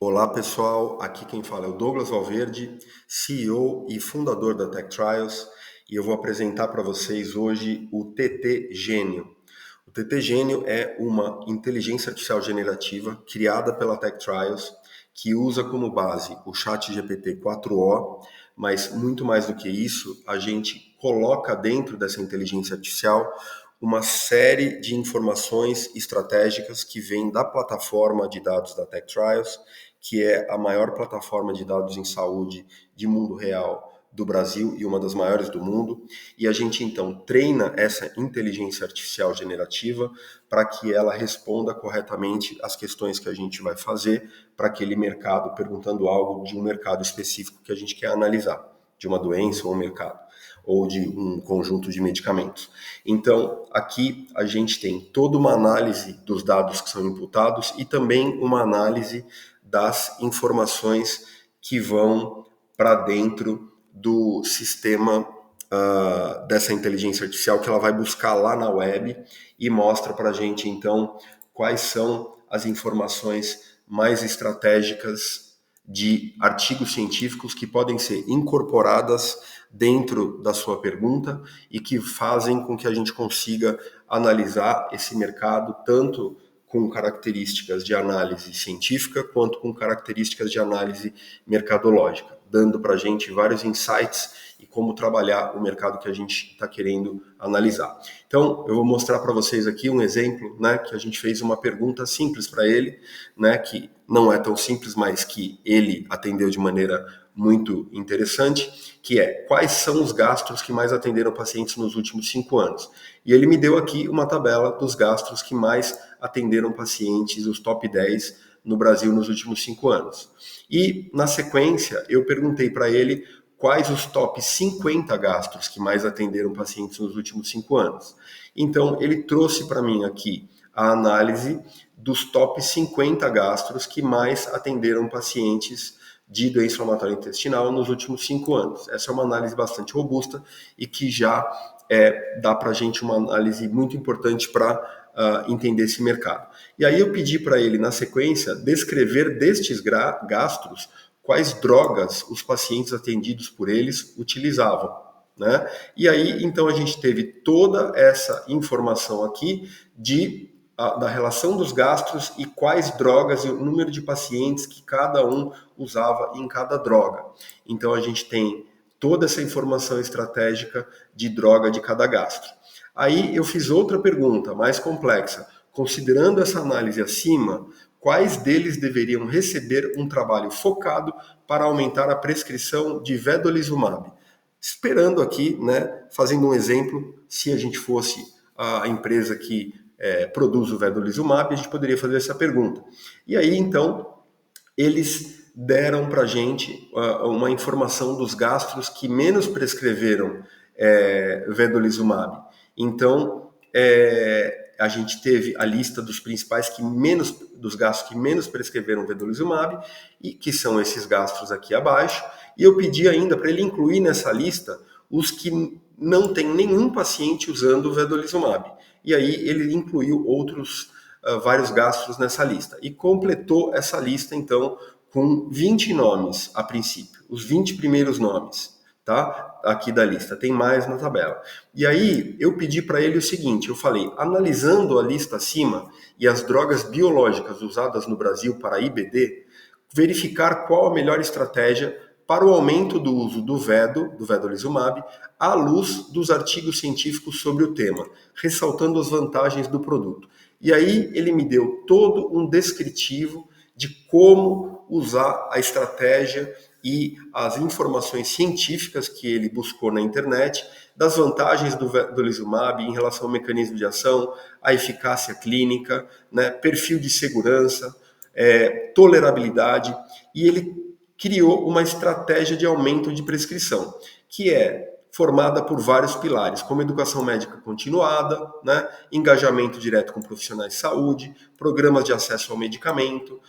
Olá pessoal, aqui quem fala é o Douglas Valverde, CEO e fundador da Tech Trials, e eu vou apresentar para vocês hoje o TT Gênio. O TT Gênio é uma inteligência artificial generativa criada pela Tech Trials que usa como base o ChatGPT 4o, mas muito mais do que isso, a gente coloca dentro dessa inteligência artificial uma série de informações estratégicas que vêm da plataforma de dados da Tech Trials, que é a maior plataforma de dados em saúde de mundo real do Brasil e uma das maiores do mundo, e a gente então treina essa inteligência artificial generativa para que ela responda corretamente as questões que a gente vai fazer para aquele mercado, perguntando algo de um mercado específico que a gente quer analisar, de uma doença ou um mercado, ou de um conjunto de medicamentos. Então, aqui a gente tem toda uma análise dos dados que são imputados e também uma análise das informações que vão para dentro do sistema dessa inteligência artificial, que ela vai buscar lá na web e mostra para a gente, então, quais são as informações mais estratégicas de artigos científicos que podem ser incorporadas dentro da sua pergunta e que fazem com que a gente consiga analisar esse mercado tanto com características de análise científica quanto com características de análise mercadológica, dando para a gente vários insights e como trabalhar o mercado que a gente está querendo analisar. Então, eu vou mostrar para vocês aqui um exemplo, né, que a gente fez uma pergunta simples para ele, né, que não é tão simples, mas que ele atendeu de maneira muito interessante, que é: quais são os gastos que mais atenderam pacientes nos últimos 5 anos? E ele me deu aqui uma tabela dos gastos que mais atenderam pacientes, os top 10 no Brasil nos últimos 5 anos. E, na sequência, eu perguntei para ele quais os top 50 gastos que mais atenderam pacientes nos últimos 5 anos. Então, ele trouxe para mim aqui a análise dos top 50 gastos que mais atenderam pacientes de doença inflamatória intestinal nos últimos 5 anos. Essa é uma análise bastante robusta e que já dá para a gente uma análise muito importante para entender esse mercado. E aí eu pedi para ele, na sequência, descrever destes gastos quais drogas os pacientes atendidos por eles utilizavam, né? E aí, então, a gente teve toda essa informação aqui da relação dos gastos e quais drogas e o número de pacientes que cada um usava em cada droga. Então, a gente tem toda essa informação estratégica de droga de cada gasto. Aí eu fiz outra pergunta mais complexa. Considerando essa análise acima, quais deles deveriam receber um trabalho focado para aumentar a prescrição de vedolizumab? Esperando aqui, né, fazendo um exemplo, se a gente fosse a empresa que produz o vedolizumab, a gente poderia fazer essa pergunta. E aí, então, eles deram para a gente uma informação dos gastos que menos prescreveram vedolizumab. Então, a gente teve a lista dos principais dos gastos que menos prescreveram vedolizumab, e que são esses gastos aqui abaixo, e eu pedi ainda para ele incluir nessa lista os que não tem nenhum paciente usando vedolizumab. E aí ele incluiu outros vários gastos nessa lista e completou essa lista então com 20 nomes a princípio, os 20 primeiros nomes, tá? Aqui da lista, tem mais na tabela. E aí eu pedi para ele o seguinte, eu falei: analisando a lista acima e as drogas biológicas usadas no Brasil para IBD, verificar qual a melhor estratégia para o aumento do uso do vedolizumab, à luz dos artigos científicos sobre o tema, ressaltando as vantagens do produto. E aí ele me deu todo um descritivo de como usar a estratégia e as informações científicas que ele buscou na internet, das vantagens do vedolizumab em relação ao mecanismo de ação, a eficácia clínica, né, perfil de segurança, tolerabilidade, e ele criou uma estratégia de aumento de prescrição, que é formada por vários pilares, como educação médica continuada, né, engajamento direto com profissionais de saúde, programas de acesso ao medicamento,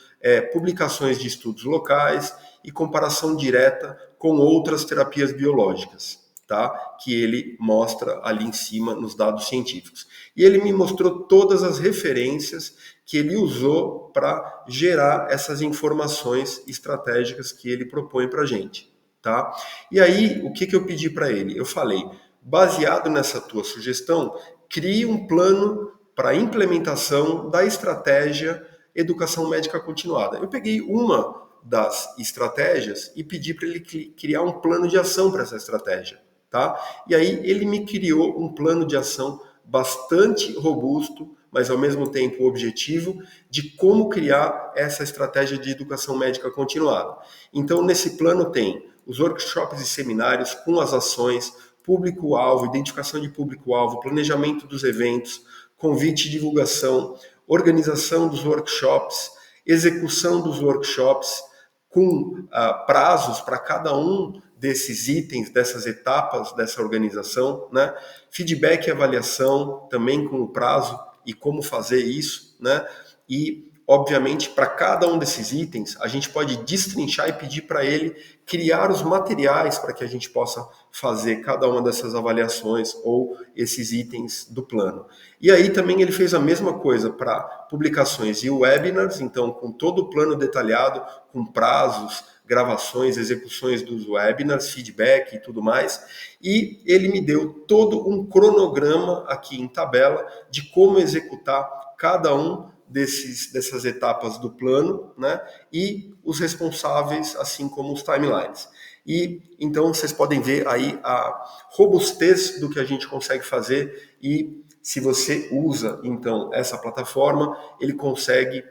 publicações de estudos locais e comparação direta com outras terapias biológicas. tá? Que ele mostra ali em cima nos dados científicos. E ele me mostrou todas as referências que ele usou para gerar essas informações estratégicas que ele propõe para a gente, tá? E aí, o que eu pedi para ele? Eu falei, baseado nessa tua sugestão, crie um plano para a implementação da estratégia Educação Médica Continuada. Eu peguei uma das estratégias e pedi para ele criar um plano de ação para essa estratégia, tá? E aí ele me criou um plano de ação bastante robusto, mas ao mesmo tempo objetivo, de como criar essa estratégia de educação médica continuada. Então, nesse plano tem os workshops e seminários com as ações, público-alvo, identificação de público-alvo, planejamento dos eventos, convite e divulgação, organização dos workshops, execução dos workshops, com prazos para cada um desses itens, dessas etapas dessa organização, né? Feedback e avaliação também com o prazo e como fazer isso, né? E, obviamente, para cada um desses itens, a gente pode destrinchar e pedir para ele criar os materiais para que a gente possa fazer cada uma dessas avaliações ou esses itens do plano. E aí também ele fez a mesma coisa para publicações e webinars, então com todo o plano detalhado, com prazos, gravações, execuções dos webinars, feedback e tudo mais. E ele me deu todo um cronograma aqui em tabela de como executar cada um dessas etapas do plano, né? E os responsáveis, assim como os timelines. E então vocês podem ver aí a robustez do que a gente consegue fazer e se você usa então essa plataforma, ele consegue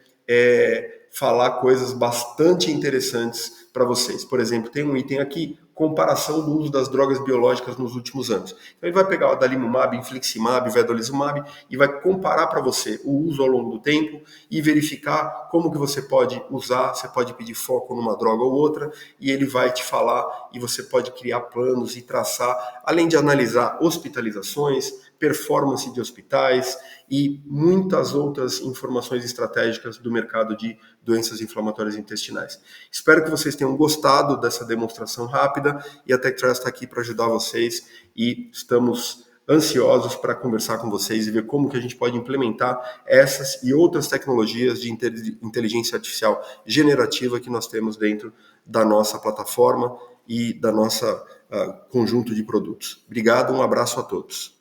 falar coisas bastante interessantes para vocês. Por exemplo, tem um item aqui, comparação do uso das drogas biológicas nos últimos anos. Então ele vai pegar o adalimumab, infliximab, vedolizumab e vai comparar para você o uso ao longo do tempo e verificar como que você pode usar, você pode pedir foco numa droga ou outra e ele vai te falar e você pode criar planos e traçar, além de analisar hospitalizações, performance de hospitais e muitas outras informações estratégicas do mercado de doenças inflamatórias intestinais. Espero que vocês tenham gostado dessa demonstração rápida e a TechTrials está aqui para ajudar vocês e estamos ansiosos para conversar com vocês e ver como que a gente pode implementar essas e outras tecnologias de inteligência artificial generativa que nós temos dentro da nossa plataforma e da nossa conjunto de produtos. Obrigado, um abraço a todos.